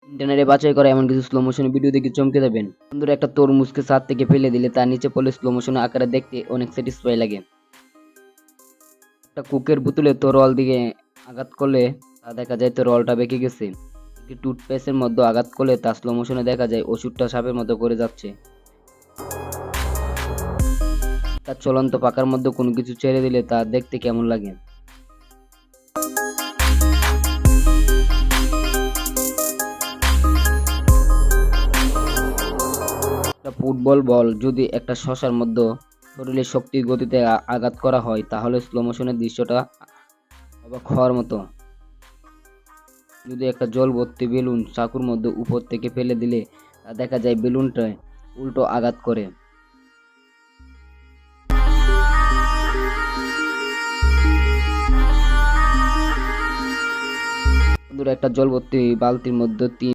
ইন্টারনেটে বাছাই করা এমন কিছু স্লো মোশন ভিডিও দেখে চমকে যাবেন। বন্ধুরা, একটা তরমুজকে ছাদ থেকে ফেলে দিলে তার নিচে পড়লে স্লো মোশন আকারে দেখতে অনেক স্যাটিসফাই লাগে। একটা কোকের বোতলে তরল দিকে আঘাত করলে তা দেখা যায় তরলটা বেঁকে গেছে। একটি টুথপেস্টের মধ্যে আঘাত করলে তা স্লো মোশনে দেখা যায় ওষুধটা সাপের মতো করে যাচ্ছে। তার চলন্ত পাকার মধ্যে কোনো কিছু ছেড়ে দিলে তা দেখতে কেমন লাগে। একটা ফুটবল বল যদি একটা শসার মধ্যে শরীরের শক্তির গতিতে আঘাত করা হয় তাহলে স্লো মোশনের দৃশ্যটা অবাক হওয়ার মতো। যদি একটা জল ভর্তি বেলুন চাকুর মধ্যে উপর থেকে ফেলে দিলে তা দেখা যায় বেলুনটা উল্টো আঘাত করে। বন্ধুরা, একটা জল ভর্তি বালতির মধ্যে